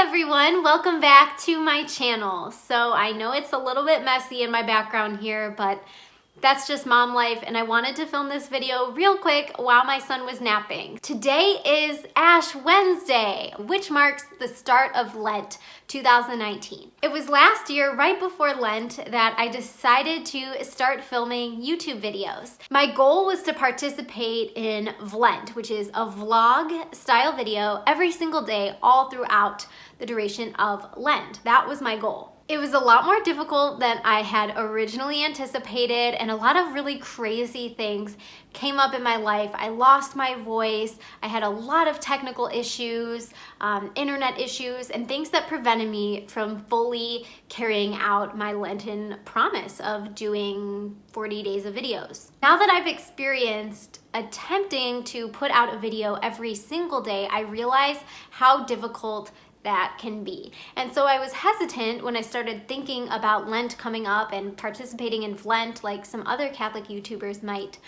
everyone, welcome back to my channel. So I know it's a little bit messy in my background here, but that's just mom life, and I wanted to film this video real quick while my son was napping. Today is Ash Wednesday, which marks the start of Lent 2019. It was last year, right before Lent, that I decided to start filming YouTube videos. My goal was to participate in vLENT, which is a vlog style video every single day all throughout the duration of Lent. That was my goal. It was a lot more difficult than I had originally anticipated, and a lot of really crazy things came up in my life. I lost my voice, I had a lot of technical issues, internet issues, and things that prevented me from fully carrying out my Lenten promise of doing 40 days of videos. Now that I've experienced attempting to put out a video every single day, I realize how difficult that can be. And so I was hesitant when I started thinking about Lent coming up and participating in vLENT like some other Catholic YouTubers might.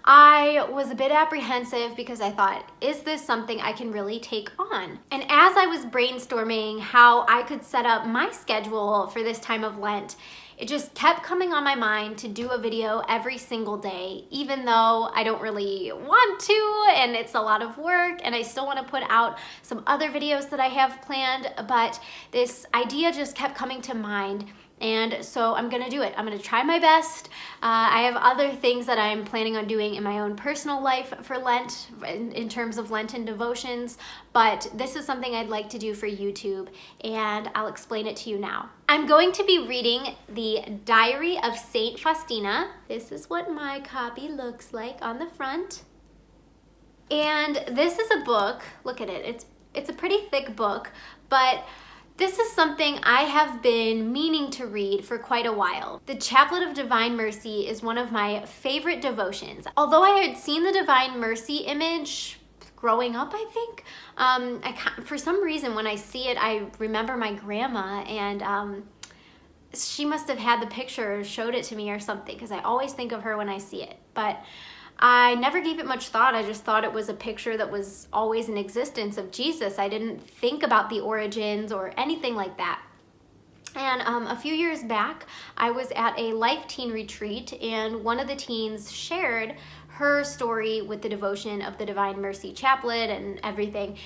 I was a bit apprehensive because I thought, is this something I can really take on? And as I was brainstorming how I could set up my schedule for this time of Lent, it just kept coming on my mind to do a video every single day, even though I don't really want to, and it's a lot of work, and I still want to put out some other videos that I have planned, but this idea just kept coming to mind. And so I'm gonna do it. I'm gonna try my best. I have other things that I'm planning on doing in my own personal life for Lent in terms of Lenten devotions, but this is something I'd like to do for YouTube, and I'll explain it to you now. I'm going to be reading the Diary of Saint Faustina. This is what my copy looks like on the front. And this is a book, look at it, it's a pretty thick book, but this is something I have been meaning to read for quite a while. The Chaplet of Divine Mercy is one of my favorite devotions. Although I had seen the Divine Mercy image growing up, I think, for some reason when I see it, I remember my grandma, and she must have had the picture or showed it to me or something, because I always think of her when I see it. But I never gave it much thought. I just thought it was a picture that was always in existence of Jesus. I didn't think about the origins or anything like that. And a few years back, I was at a Life Teen retreat, and one of the teens shared her story with the devotion of the Divine Mercy Chaplet and everything.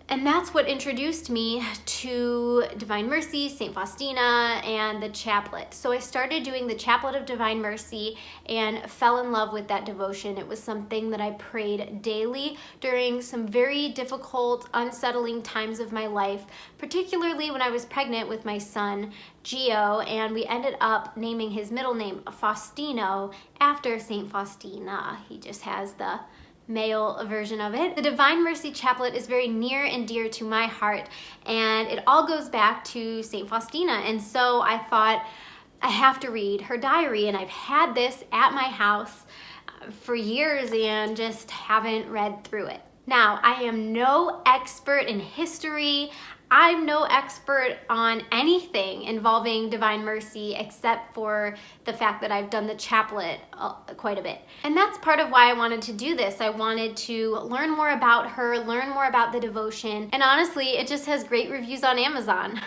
And that's what introduced me to Divine Mercy, St. Faustina, and the Chaplet. So I started doing the Chaplet of Divine Mercy and fell in love with that devotion. It was something that I prayed daily during some very difficult, unsettling times of my life, particularly when I was pregnant with my son, Gio, and we ended up naming his middle name Faustino after St. Faustina. He just has the male version of it. The Divine Mercy Chaplet is very near and dear to my heart, and it all goes back to St. Faustina. And so I thought, I have to read her diary, and I've had this at my house for years and just haven't read through it. Now, I am no expert in history. I'm no expert on anything involving Divine Mercy except for the fact that I've done the chaplet quite a bit. And that's part of why I wanted to do this. I wanted to learn more about her, learn more about the devotion, and honestly, it just has great reviews on Amazon.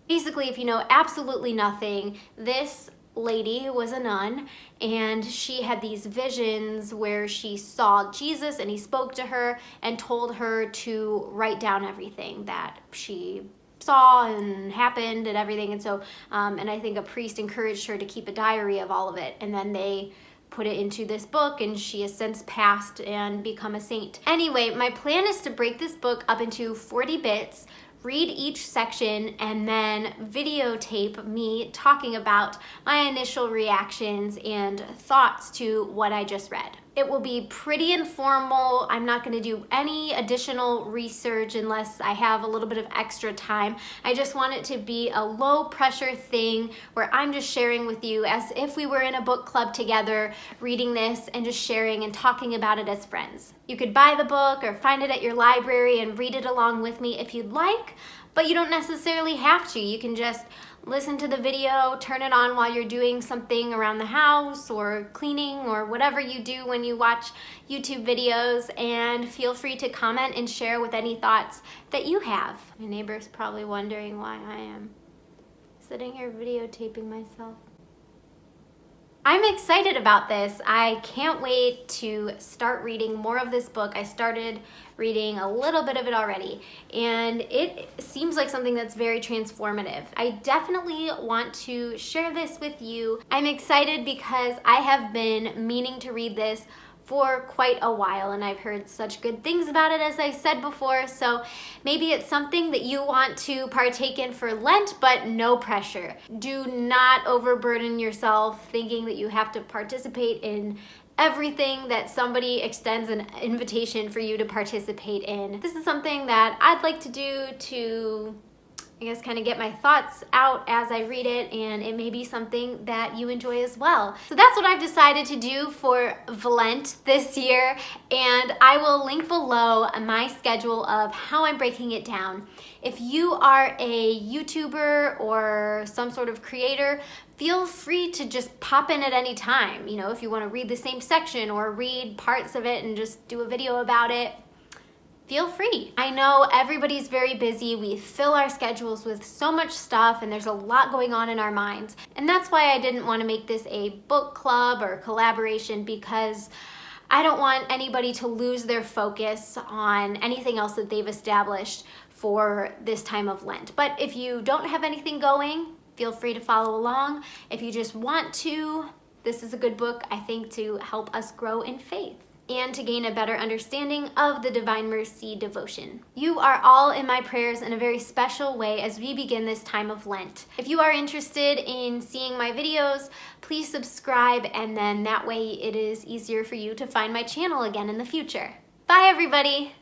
Basically, if you know absolutely nothing, this lady who was a nun, and she had these visions where she saw Jesus and he spoke to her and told her to write down everything that she saw and happened and everything. And so and I think a priest encouraged her to keep a diary of all of it, and then they put it into this book, and she has since passed and become a saint. Anyway, my plan is to break this book up into 40 bits, read each section, and then videotape me talking about my initial reactions and thoughts to what I just read. It will be pretty informal. I'm not going to do any additional research unless I have a little bit of extra time. I just want it to be a low pressure thing where I'm just sharing with you as if we were in a book club together, reading this and just sharing and talking about it as friends. You could buy the book or find it at your library and read it along with me if you'd like, but you don't necessarily have to. You can just listen to the video, turn it on while you're doing something around the house or cleaning or whatever you do when you watch YouTube videos, and feel free to comment and share with any thoughts that you have. My neighbor's probably wondering why I am sitting here videotaping myself. I'm excited about this. I can't wait to start reading more of this book. I started reading a little bit of it already, and it seems like something that's very transformative. I definitely want to share this with you. I'm excited because I have been meaning to read this for quite a while, and I've heard such good things about it, as I said before, so maybe it's something that you want to partake in for Lent, but no pressure. Do not overburden yourself thinking that you have to participate in everything that somebody extends an invitation for you to participate in. This is something that I'd like to do to, I guess, kind of get my thoughts out as I read it, and it may be something that you enjoy as well. So that's what I've decided to do for vLENT this year, and I will link below my schedule of how I'm breaking it down. If you are a YouTuber or some sort of creator, feel free to just pop in at any time. You know, if you want to read the same section or read parts of it and just do a video about it, feel free. I know everybody's very busy. We fill our schedules with so much stuff, and there's a lot going on in our minds. And that's why I didn't want to make this a book club or collaboration, because I don't want anybody to lose their focus on anything else that they've established for this time of Lent. But if you don't have anything going, feel free to follow along. If you just want to, this is a good book, I think, to help us grow in faith and to gain a better understanding of the Divine Mercy devotion. You are all in my prayers in a very special way as we begin this time of Lent. If you are interested in seeing my videos, please subscribe, and then that way it is easier for you to find my channel again in the future. Bye, everybody.